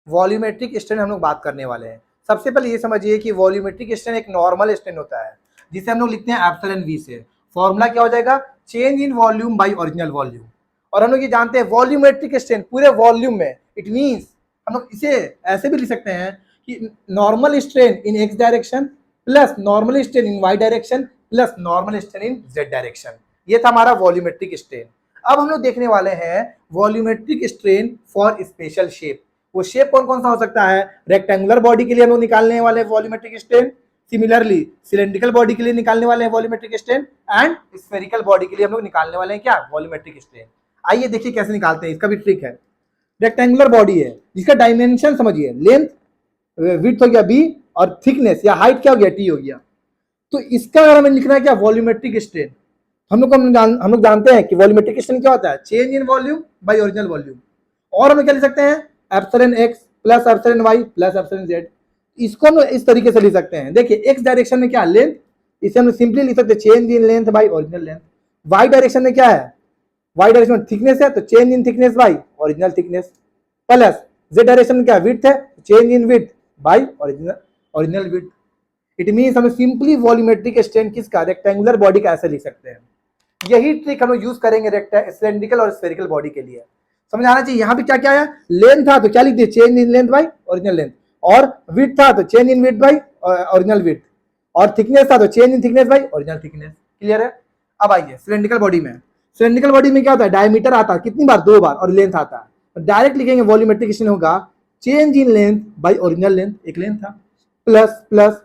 Volumetric strain हम लोग बात करने वाले हैं। सबसे पहले ये समझिए कि वॉल्यूमेट्रिक स्ट्रेन एक नॉर्मल स्ट्रेन होता है जिसे हम लोग लिखते हैं एप्सिलॉन वी से। फॉर्मूला क्या हो जाएगा, change in volume by original volume. और हम लोग ये जानते हैं वॉल्यूमेट्रिक स्ट्रेन पूरे वॉल्यूम में, इट मीन्स हम लोग इसे ऐसे भी लिख सकते हैं कि normal strain in X direction plus normal strain in Y direction plus normal strain in Z direction. ये था हमारा वॉल्यूमेट्रिक स्ट्रेन। अब हम लोग देखने वाले हैं volumetric strain for special shape. वो शेप कौन कौन सा हो सकता है, रेक्टेंगुलर बॉडी के लिए हम लोग निकालने वाले हैं volumetric strain, similarly cylindrical body के लिए निकालने वाले हैं volumetric strain, and spherical body के लिए हम लोग निकालने वाले हैं क्या, वॉल्यूमेट्रिक स्ट्रेन। आइए देखिए कैसे निकालते हैं, इसका भी ट्रिक है। रेक्टेंगुलर बॉडी है जिसका डायमेंशन समझिए, लेंथ विड्थ हो गया बी और थिकनेस या हाइट क्या हो गया टी हो गया। तो इसका अगर हमें लिखना है क्या, वॉल्यूमेट्रिक स्ट्रेन, हम लोग जानते हैं कि वॉल्यूमेट्रिक स्ट्रेन क्या होता है, change in volume by original volume. और हम क्या लिख सकते हैं, epsilon X plus epsilon Y plus epsilon Z. इसको हम इस तरीके से लिख सकते हैं। देखिए एक्स डायरेक्शन में क्या है, लेंथ, इसे हम सिंपली लिख सकते हैं change in length by original length. Y direction में क्या है, वाई डायरेक्शन में थिकनेस है तो change in thickness by original thickness, plus Z direction में क्या विड्थ है, change in width by original width. It means हम सिंपली वॉल्यूमेट्रिक स्ट्रेन किसका, रेक्टेंगुलर बॉडी का ऐसे लिख सकते हैं। यही ट्रिक हम यूज करेंगे सिलेंड्रिकल और स्फेरिकल बॉडी के लिए। समझ आना चाहिए। यहाँ पे क्या क्या है, लेंथ था तो क्या लिख दिए, change in length by original length, और विड्थ था तो change in width by original width, और थिकनेस था तो change in thickness by original thickness. Clear है। अब आइए सिलेंड्रिकल बॉडी में। सिलेंड्रिकल बॉडी में क्या होता है, डायमीटर आता है कितनी बार, 2 बार, और लेंथ आता है। तो डायरेक्ट लिखेंगे वॉल्यूमेट्रिक स्ट्रेन होगा change in length by original length, एक लेंथ था, plus plus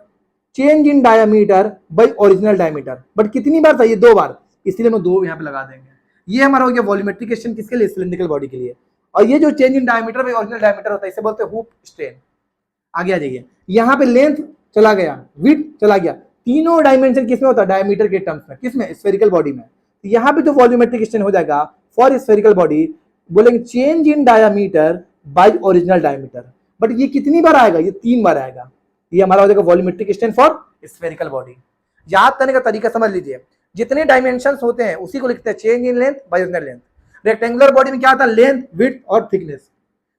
change in diameter by original diameter. But कितनी बार था, ये 2 बार, इसलिए हम 2 यहाँ पे लगा देंगे। ये हमारा हो गया वॉल्यूमेट्रिक स्ट्रेन किसके लिए, सिलेंड्रिकल बॉडी के लिए। और ये जो change in diameter by original diameter होता है इसे बोलते हैं हुप स्ट्रेन। आगे आ जाइए, यहाँ पे लेंथ चला गया, विड्थ चला गया, तीनों डायमेंशन किसमें होता है, डायमीटर के टर्म्स में, किसमें, स्फेरिकल बॉडी में। तो यहाँ पे जो वॉल्यूमेट्रिक स्ट्रेन हो जाएगा फॉर स्फेरिकल बॉडी, बोलेंगे change in diameter by original diameter. But ये कितनी बार आएगा, ये 3 बार आएगा। ये हमारा हो जाएगा volumetric strain for spherical body. याद करने का तरीका समझ लीजिए, जितने डायमेंशंस होते हैं उसी को लिखते हैं change in length by original length. Rectangular body में क्या था, लेंथ विड्थ और थिकनेस,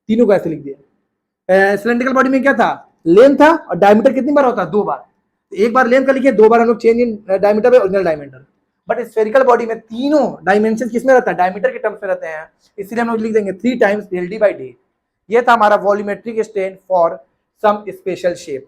तीनों को ऐसे लिख दिया। सिलेंड्रिकल बॉडी में क्या था, लेंथ था और डायमीटर कितनी बार होता है, 2 बार। एक बार लेंथ का लिखिए, 2 बार हम लोग change in diameter by original diameter. But spherical body में तीनों डायमेंशन किसमें रहता है, डायमीटर के टर्म्स में रहते हैं, इसलिए हम लोग लिख देंगे 3 times del D by D. ये था हमारा volumetric strain for some special shape.